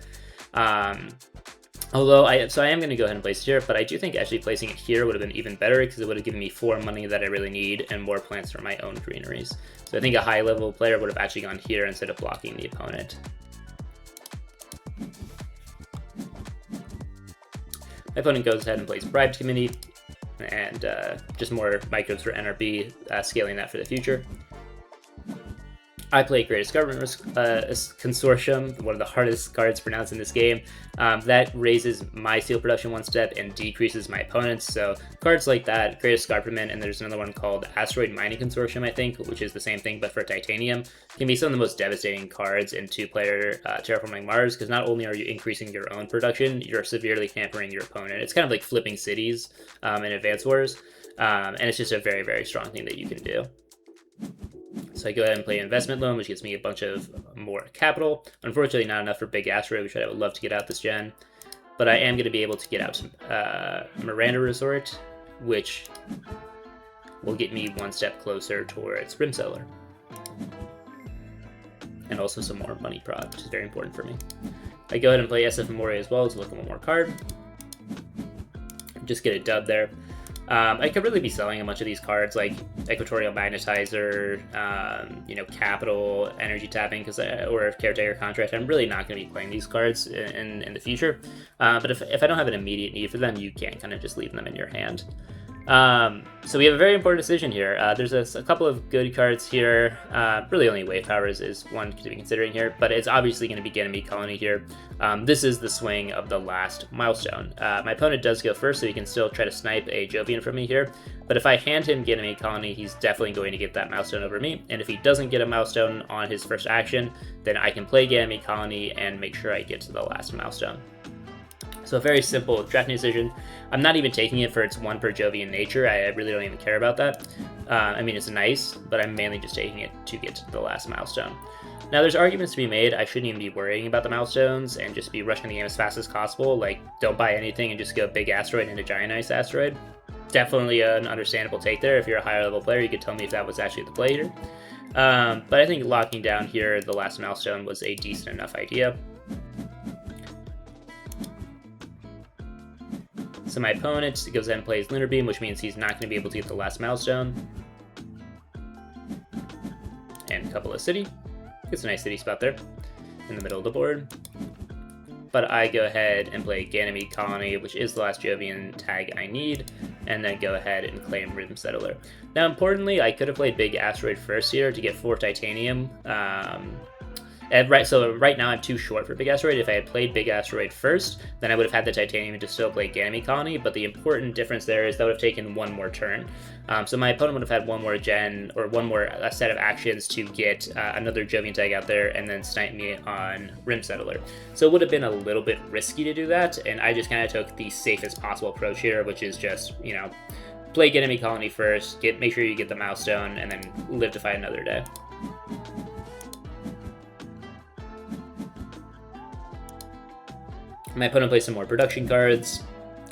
Speaker 1: Although I am going to go ahead and place it here, but I do think actually placing it here would have been even better because it would have given me 4 money that I really need and more plants for my own greeneries. So I think a high level player would have actually gone here instead of blocking the opponent. My opponent goes ahead and plays Bribed Committee and just more micros for NRB, scaling that for the future. I play Greatest Government Consortium, one of the hardest cards pronounced in this game. That raises my steel production 1 step and decreases my opponent's. So cards like that, Greatest Government, and there's another one called Asteroid Mining Consortium, I think, which is the same thing but for titanium, can be some of the most devastating cards in 2-player Terraforming Mars, because not only are you increasing your own production, you're severely hampering your opponent. It's kind of like flipping cities in Advance Wars, and it's just a very, very strong thing that you can do. So I go ahead and play Investment Loan, which gives me a bunch of more capital. Unfortunately, not enough for Big Asteroid, which I would love to get out this gen. But I am going to be able to get out Miranda Resort, which will get me 1 step closer towards Rim Settler. And also some more money prod, which is very important for me. I go ahead and play SF Memoria as well to look at 1 more card. Just get a dub there. I could really be selling a bunch of these cards like Equatorial Magnetizer, Capital, Energy Tapping, or Caretaker Contract. I'm really not going to be playing these cards in the future. But if I don't have an immediate need for them, you can kind of just leave them in your hand. So we have a very important decision here. There's a couple of good cards here. Really only Wave Powers is one to be considering here, but it's obviously going to be Ganymede Colony here. This is the swing of the last milestone. My opponent does go first, so he can still try to snipe a Jovian from me here, but if I hand him Ganymede Colony, he's definitely going to get that milestone over me, and if he doesn't get a milestone on his first action, then I can play Ganymede Colony and make sure I get to the last milestone. So a very simple drafting decision. I'm not even taking it for its 1 per Jovian nature. I really don't even care about that. I mean, it's nice, but I'm mainly just taking it to get to the last milestone. Now, there's arguments to be made. I shouldn't even be worrying about the milestones and just be rushing the game as fast as possible. Like, don't buy anything and just go Big Asteroid into Giant Ice Asteroid. Definitely an understandable take there. If you're a higher level player, you could tell me if that was actually the play here. But I think locking down here the last milestone was a decent enough idea. So my opponent goes ahead and plays Lunar Beam, which means he's not going to be able to get the last milestone. And a couple of city. It's a nice city spot there in the middle of the board. But I go ahead and play Ganymede Colony, which is the last Jovian tag I need, and then go ahead and claim Rhythm Settler. Now, importantly, I could have played Big Asteroid first here to get 4 titanium. So right now I'm too short for Big Asteroid. If I had played Big Asteroid first, then I would have had the titanium to still play Ganymede Colony, but the important difference there is that would have taken 1 more turn. So my opponent would have had 1 more gen, or 1 more set of actions to get another Jovian tag out there and then snipe me on Rim Settler. So it would have been a little bit risky to do that, and I just kind of took the safest possible approach here, which is just, play Ganymede Colony first, make sure you get the milestone, and then live to fight another day. My opponent plays some more production cards.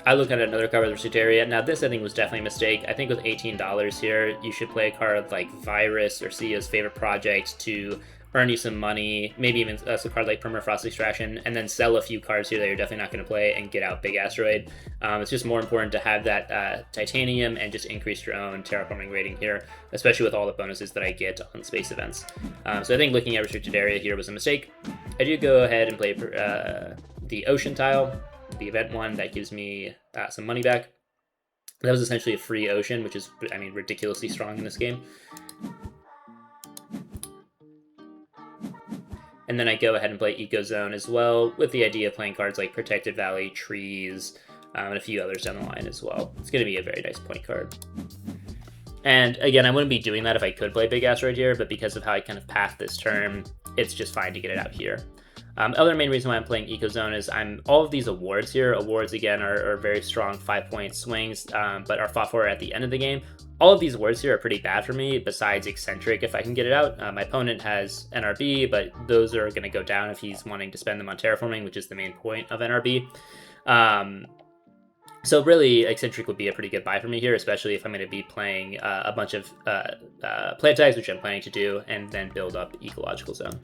Speaker 1: I look at another card with Restricted Area. Now this I think was definitely a mistake. I think with $18 here, you should play a card like Virus or CEO's Favorite Project to earn you some money, maybe even a card like Permafrost Extraction, and then sell a few cards here that you're definitely not going to play and get out Big Asteroid. It's just more important to have that titanium and just increase your own terraforming rating here, especially with all the bonuses that I get on space events. So I think looking at restricted area here was a mistake. I do go ahead and play the ocean tile, the event one that gives me some money back. That was essentially a free ocean, which is, I mean, ridiculously strong in this game. And then I go ahead and play Eco Zone as well, with the idea of playing cards like Protected Valley, Trees, and a few others down the line as well. It's going to be a very nice point card. And again, I wouldn't be doing that if I could play Big Asteroid here, but because of how I kind of path this turn, it's just fine to get it out here. Other main reason why I'm playing Eco Zone is all of these awards here. Awards, again, are very strong 5-point swings, but are fought for at the end of the game. All of these awards here are pretty bad for me, besides Eccentric if I can get it out. My opponent has NRB, but those are going to go down if he's wanting to spend them on terraforming, which is the main point of NRB. So really, Eccentric would be a pretty good buy for me here, especially if I'm going to be playing a bunch of plant tags, which I'm planning to do, and then build up Ecological Zone.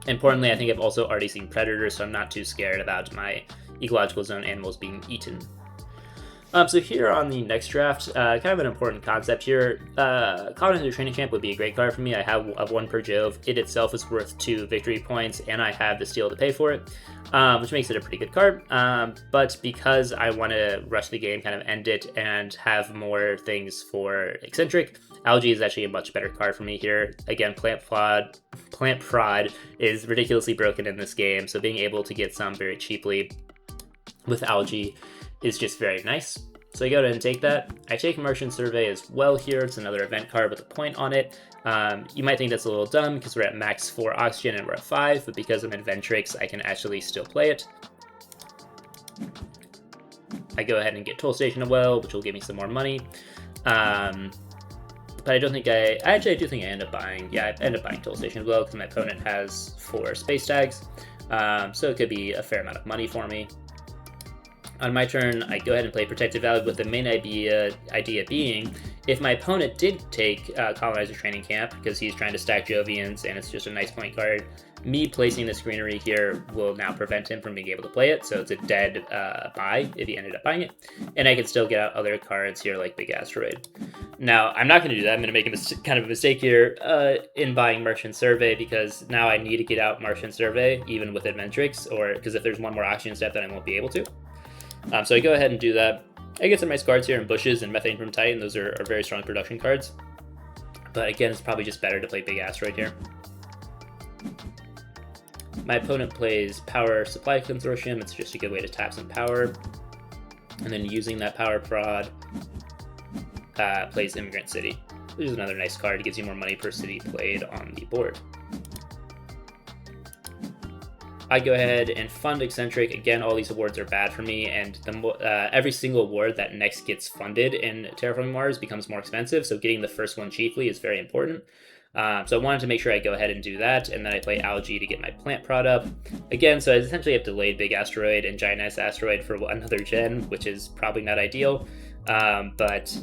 Speaker 1: Importantly, I think I've also already seen Predators, so I'm not too scared about my Ecological Zone animals being eaten. So here on the next draft, kind of an important concept here. Colonizer Training Camp would be a great card for me. I have 1 per Jove. It itself is worth 2 victory points, and I have the steel to pay for it, which makes it a pretty good card. But because I want to rush the game, kind of end it, and have more things for Eccentric, Algae is actually a much better card for me here. Again, Plant Prod is ridiculously broken in this game, so being able to get some very cheaply with Algae is just very nice. So I go ahead and take that. I take Martian Survey as well here. It's another event card with a point on it. You might think that's a little dumb because we're at max 4 oxygen and we're at 5, but because I'm Adventrix, I can actually still play it. I go ahead and get Toll Station as well, which will give me some more money. But I don't think I do think I end up buying, I end up buying Toll Station as well because my opponent has 4 space tags. So it could be a fair amount of money for me. On my turn, I go ahead and play Protected Valley with the main idea being, if my opponent did take Colonizer Training Camp, because he's trying to stack Jovians and it's just a nice point card, me placing this greenery here will now prevent him from being able to play it, so it's a dead buy if he ended up buying it. And I can still get out other cards here like Big Asteroid. Now, I'm not going to do that. I'm going to make kind of a mistake here in buying Martian Survey, because now I need to get out Martian Survey, even with Adventrix, or because if there's one more oxygen step, then I won't be able to. So I go ahead and do that. I get some nice cards here in Bushes and Methane from Titan. Those are very strong production cards. But again, it's probably just better to play Big Asteroid here. My opponent plays Power Supply Consortium. It's just a good way to tap some power. And then using that power prod, plays Immigrant City, which is another nice card. It gives you more money per city played on the board. I go ahead and fund Eccentric. Again, all these awards are bad for me, and every single award that next gets funded in TerraformingMars becomes more expensive, so getting the first one cheaply is very important. So I wanted to make sure I go ahead and do that, and then I play Algae to get my plant prod up. Again, so I essentially have delayed Big Asteroid and Giant Asteroid for another gen, which is probably not ideal, but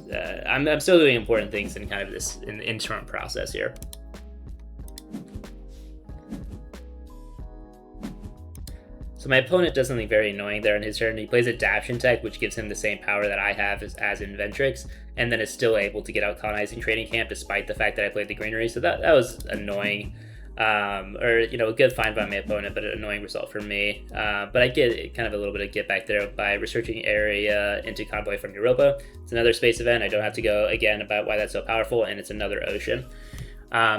Speaker 1: I'm still doing important things in kind of this interim process here. So my opponent does something very annoying there in his turn. He plays Adaption Tech, which gives him the same power that I have as Inventrix, and then is still able to get out Colonizing Training Camp despite the fact that I played the greenery. So that was annoying, or a good find by my opponent, but an annoying result for me. But I get kind of a little bit of get back there by researching area into Convoy from Europa. It's another space event. I don't have to go again about why that's so powerful, and it's another ocean.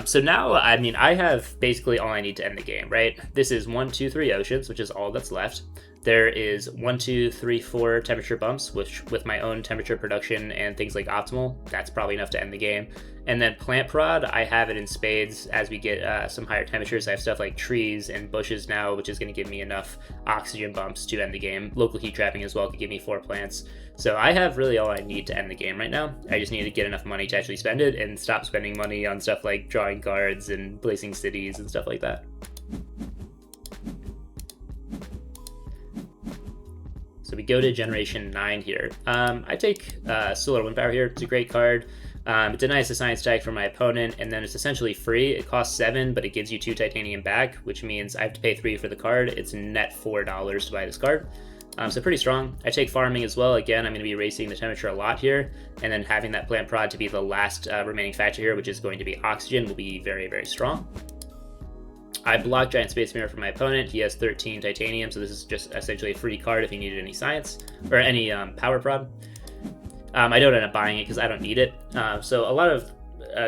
Speaker 1: So now, I mean, I have basically all I need to end the game, right? This is 1, 2, 3 oceans, which is all that's left. There is 1, 2, 3, 4 temperature bumps, which with my own temperature production and things like optimal, that's probably enough to end the game. And then plant prod, I have it in spades as we get some higher temperatures. I have stuff like trees and bushes now, which is going to give me enough oxygen bumps to end the game. Local heat trapping as well could give me 4 plants. So I have really all I need to end the game right now. I just need to get enough money to actually spend it and stop spending money on stuff like drawing cards and placing cities and stuff like that. So we go to Generation 9 here. I take Solar Wind Power here. It's a great card. It denies the science tag for my opponent, and then it's essentially free. It costs 7, but it gives you 2 titanium back, which means I have to pay 3 for the card. It's net $4 to buy this card. So pretty strong. I take farming as well. Again, I'm going to be raising the temperature a lot here, and then having that plant prod to be the last remaining factor here, which is going to be oxygen, will be very, very strong. I block Giant Space Mirror for my opponent. He has 13 titanium, so this is just essentially a free card if he needed any science, or any power prod. I don't end up buying it because I don't need it. So a lot of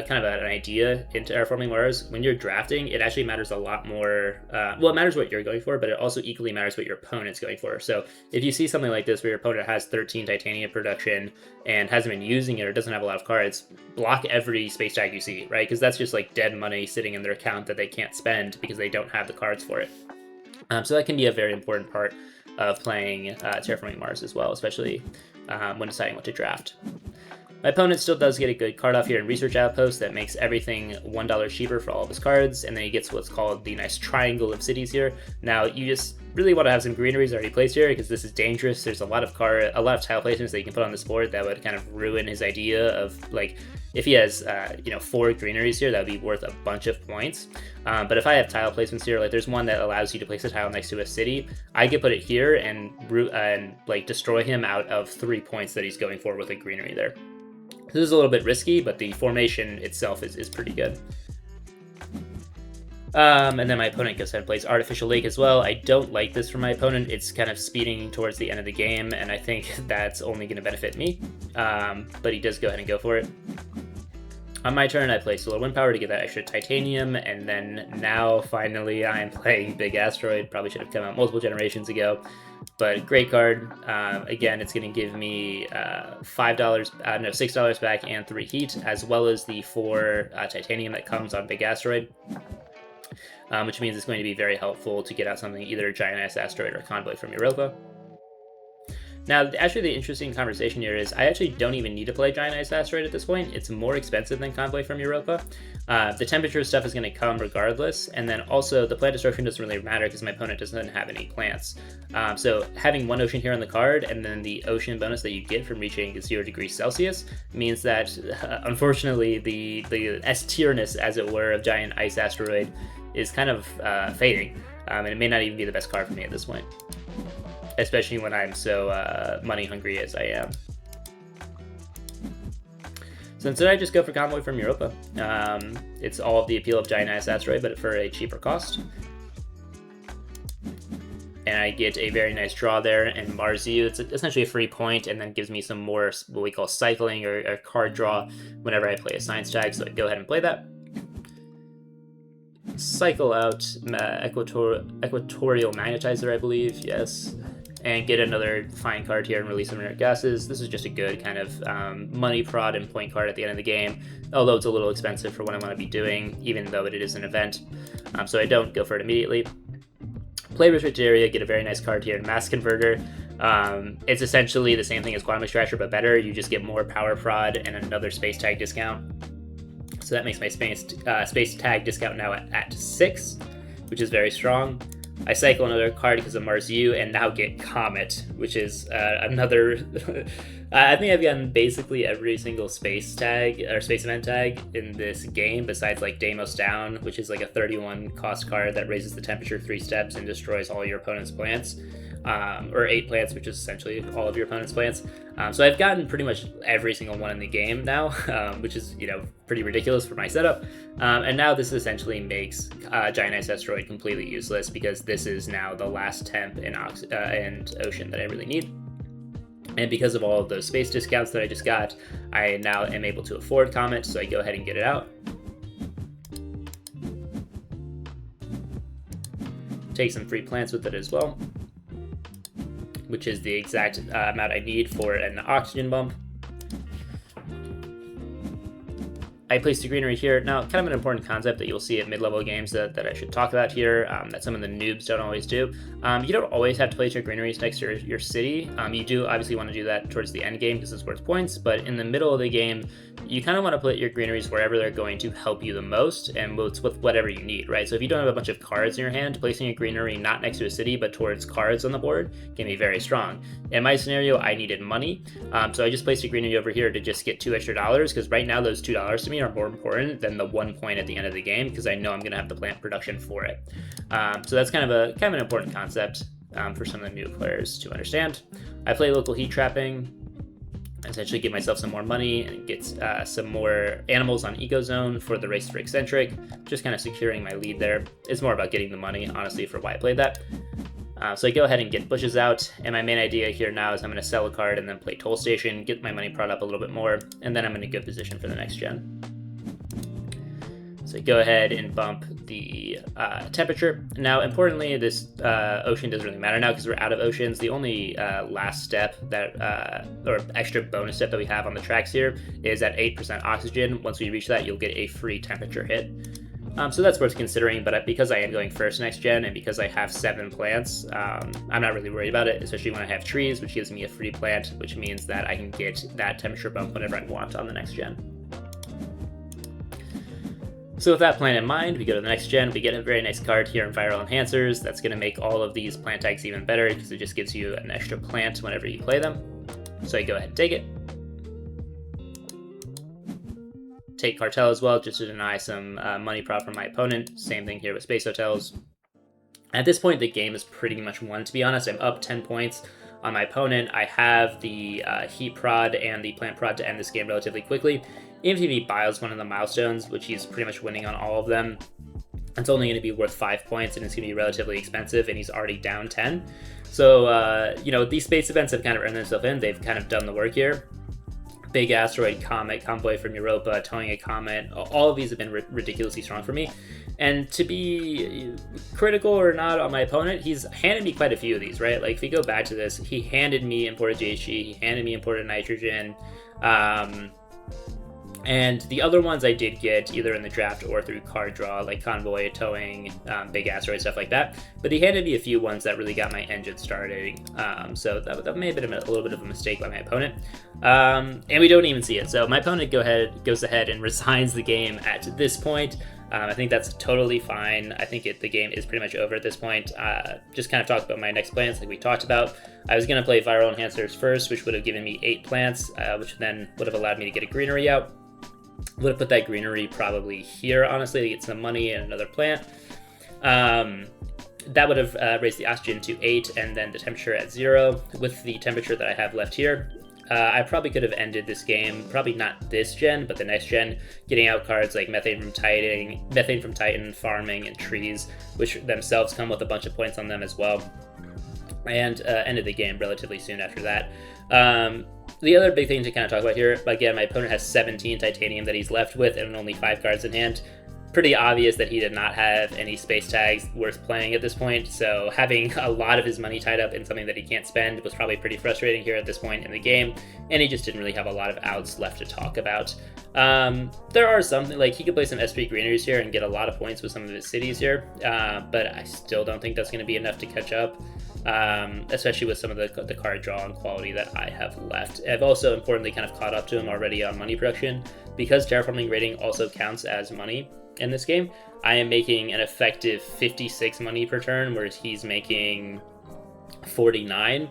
Speaker 1: kind of an idea in Terraforming Mars, when you're drafting, it actually matters a lot more. Well, it matters what you're going for, but it also equally matters what your opponent's going for. So if you see something like this where your opponent has 13 titanium production and hasn't been using it or doesn't have a lot of cards, block every space tag you see, right? Because that's just like dead money sitting in their account that they can't spend because they don't have the cards for it. So that can be a very important part of playing Terraforming Mars as well, especially when deciding what to draft. My opponent still does get a good card off here in Research Outpost that makes everything $1 cheaper for all of his cards, and then he gets what's called the nice triangle of cities here. Now, you just really want to have some greeneries already placed here because this is dangerous. There's a lot of tile placements that you can put on this board that would kind of ruin his idea of, like, if he has 4 greeneries here, that would be worth a bunch of points. But if I have tile placements here, like there's one that allows you to place a tile next to a city, I could put it here and destroy him out of 3 points that he's going for with a greenery there. This is a little bit risky, but the formation itself is pretty good. And then my opponent goes ahead and plays Artificial Lake as well. I don't like this for my opponent. It's kind of speeding towards the end of the game, and I think that's only going to benefit me. But he does go ahead and go for it. On my turn, I play Solar Wind Power to get that extra titanium, and then now, finally, I'm playing Big Asteroid. Probably should have come out multiple generations ago, but great card. Again, it's going to give me $6 back and 3 heat, as well as the 4 titanium that comes on Big Asteroid, which means it's going to be very helpful to get out something, either Giant Ice Asteroid or Convoy from Europa. Now, actually, the interesting conversation here is I actually don't even need to play Giant Ice Asteroid at this point. It's more expensive than Convoy from Europa. The temperature stuff is going to come regardless, and then also the plant destruction doesn't really matter because my opponent doesn't have any plants. So having 1 ocean here on the card, and then the ocean bonus that you get from reaching 0 degrees Celsius means that, unfortunately, the S-tierness, as it were, of Giant Ice Asteroid is kind of fading, and it may not even be the best card for me at this point, especially when I'm so money hungry as I am. So instead I just go for Convoy from Europa. It's all of the appeal of Giant Ice Asteroid, but for a cheaper cost. And I get a very nice draw there, and Mars U, it's essentially a free point, and then gives me some more what we call cycling or card draw whenever I play a science tag, so I go ahead and play that. Cycle out Equatorial Magnetizer, I believe, yes. And get another fine card here and release some inert gases. This is just a good kind of money prod and point card at the end of the game, although it's a little expensive for what I want to be doing, even though it is an event. So I don't go for it immediately. Play Restricted Area, get a very nice card here in Mass Converter. It's essentially the same thing as Quantum Extractor, but better. You just get more power prod and another space tag discount. So that makes my space tag discount now at 6, which is very strong. I cycle another card because of Mars U and now get Comet, which is another... I think I've gotten basically every single space tag or space event tag in this game besides like Deimos Down, which is like a 31 cost card that raises the temperature 3 steps and destroys all your opponent's plants. Or 8 plants, which is essentially all of your opponent's plants. So I've gotten pretty much every single one in the game now, which is, pretty ridiculous for my setup. And now this essentially makes Giant Ice Asteroid completely useless because this is now the last temp and ocean that I really need. And because of all of those space discounts that I just got, I now am able to afford Comet, so I go ahead and get it out. Take some free plants with it as well, which is the exact amount I need for an oxygen bump. I placed a greenery here. Now, kind of an important concept that you'll see at mid-level games that I should talk about here, that some of the noobs don't always do. You don't always have to place your greeneries next to your city. You do obviously want to do that towards the end game because it's worth points, but in the middle of the game, you kind of want to put your greeneries wherever they're going to help you the most, and with whatever you need, right? So if you don't have a bunch of cards in your hand, placing a greenery not next to a city but towards cards on the board can be very strong. In my scenario, I needed money, so I just placed a greenery over here to just get $2 extra, because right now those $2 to me are more important than the 1 point at the end of the game, because I know I'm going to have to plant production for it. So that's kind of an important concept for some of the new players to understand. I play local heat trapping, essentially get myself some more money and get some more animals on Ecozone for the race for Eccentric, just kind of securing my lead there. It's more about getting the money, honestly, for why I played that. So I go ahead and get bushes out, and my main idea here now is I'm going to sell a card and then play Toll Station, get my money brought up a little bit more, and then I'm in a good position for the next gen. So go ahead and bump the temperature. Now, importantly, this ocean doesn't really matter now because we're out of oceans. The only last step that, or extra bonus step that we have on the tracks here is at 8% oxygen. Once we reach that, you'll get a free temperature hit. So that's worth considering, but because I am going first next gen and because I have 7 plants, I'm not really worried about it, especially when I have trees, which gives me a free plant, which means that I can get that temperature bump whenever I want on the next gen. So with that plan in mind, we go to the next gen. We get a very nice card here in Viral Enhancers. That's going to make all of these plant tags even better because it just gives you an extra plant whenever you play them. So I go ahead and take it. Take Cartel as well, just to deny some money prop from my opponent. Same thing here with Space Hotels. At this point, the game is pretty much won, to be honest. I'm up 10 points on my opponent. I have the Heat Prod and the Plant Prod to end this game relatively quickly. Even if he bios one of the milestones, which he's pretty much winning on all of them, it's only going to be worth 5 points, and it's going to be relatively expensive, and he's already down 10. So, you know, these space events have kind of earned themselves in. They've kind of done the work here. Big Asteroid, Comet, Convoy from Europa, Towing a Comet, all of these have been ridiculously strong for me. And to be critical or not on my opponent, he's handed me quite a few of these, right? Like, if we go back to this, he handed me imported GHG, he handed me imported nitrogen, and the other ones I did get either in the draft or through card draw, like Convoy, Towing, Big Asteroid, stuff like that. But he handed me a few ones that really got my engine starting. So that may have been a little bit of a mistake by my opponent. And we don't even see it. So my opponent goes ahead and resigns the game at this point. I think that's totally fine. I think the game is pretty much over at this point. Just kind of talk about my next plans like we talked about. I was going to play Viral Enhancers first, which would have given me 8 plants, which then would have allowed me to get a greenery out. Would have put that greenery probably here, honestly, to get some money and another plant. That would have raised the oxygen to 8 and then the temperature at 0. With the temperature that I have left here, I probably could have ended this game, probably not this gen, but the next gen, getting out cards like Methane from Titan, Farming, and Trees, which themselves come with a bunch of points on them as well, and ended the game relatively soon after that. The other big thing to kind of talk about here, again, my opponent has 17 titanium that he's left with and only 5 cards in hand. Pretty obvious that he did not have any space tags worth playing at this point, so having a lot of his money tied up in something that he can't spend was probably pretty frustrating here at this point in the game, and he just didn't really have a lot of outs left to talk about. There are some, like, he could play some SP greeneries here and get a lot of points with some of his cities here, but I still don't think that's going to be enough to catch up. Especially with some of the card draw and quality that I have left. I've also importantly kind of caught up to him already on money production. Because terraforming rating also counts as money in this game, I am making an effective 56 money per turn, whereas he's making 49.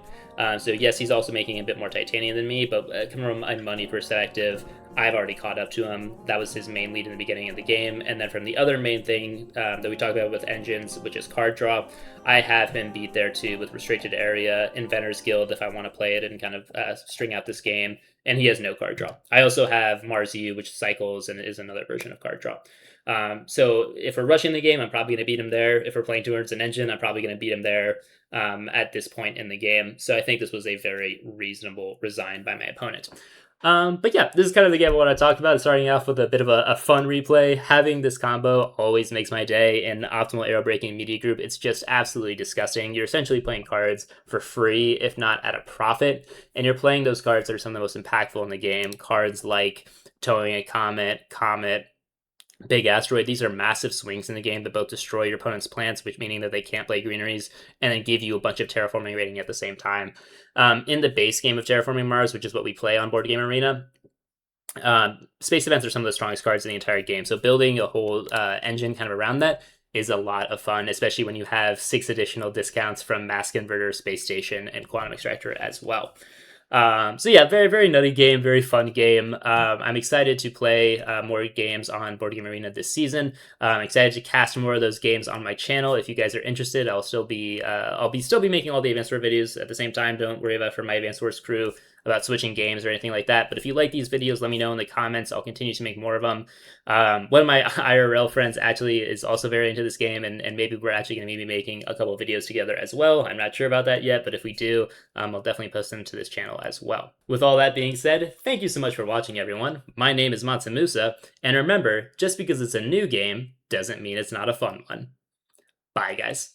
Speaker 1: So yes, he's also making a bit more titanium than me, but from a money perspective, I've already caught up to him. That was his main lead in the beginning of the game. And then from the other main thing that we talked about with engines, which is card draw, I have him beat there too with Restricted Area, Inventor's Guild if I want to play it and kind of string out this game. And he has no card draw. I also have Mars U, which cycles and is another version of card draw. So if we're rushing the game, I'm probably going to beat him there. If we're playing towards an engine, I'm probably going to beat him there at this point in the game. So I think this was a very reasonable resign by my opponent. But yeah, this is kind of the game I want to talk about, starting off with a bit of a fun replay. Having this combo always makes my day. In Optimal Arrow Breaking Media Group, it's just absolutely disgusting. You're essentially playing cards for free, if not at a profit, and you're playing those cards that are some of the most impactful in the game. Cards like Towing a Comet, Big Asteroid. These are massive swings in the game that both destroy your opponent's plants, which meaning that they can't play greeneries, and then give you a bunch of terraforming rating at the same time. In the base game of Terraforming Mars, which is what we play on Board Game Arena, Space events are some of the strongest cards in the entire game, so building a whole engine kind of around that is a lot of fun, especially when you have 6 additional discounts from Mass Converter, Space Station, and Quantum Extractor as well. So yeah, very, very nutty game, very fun game. I'm excited to play more games on Board Game Arena this season. I'm excited to cast more of those games on my channel. If you guys are interested, I'll still be making all the Advanced War videos at the same time. Don't worry about for my Advanced Wars crew about switching games or anything like that. But if you like these videos, let me know in the comments. I'll continue to make more of them. One of my IRL friends actually is also very into this game, and maybe we're actually going to be making a couple of videos together as well. I'm not sure about that yet, but if we do, I'll definitely post them to this channel as well. With all that being said, thank you so much for watching, everyone. My name is MansaMusa, and remember, just because it's a new game doesn't mean it's not a fun one. Bye, guys.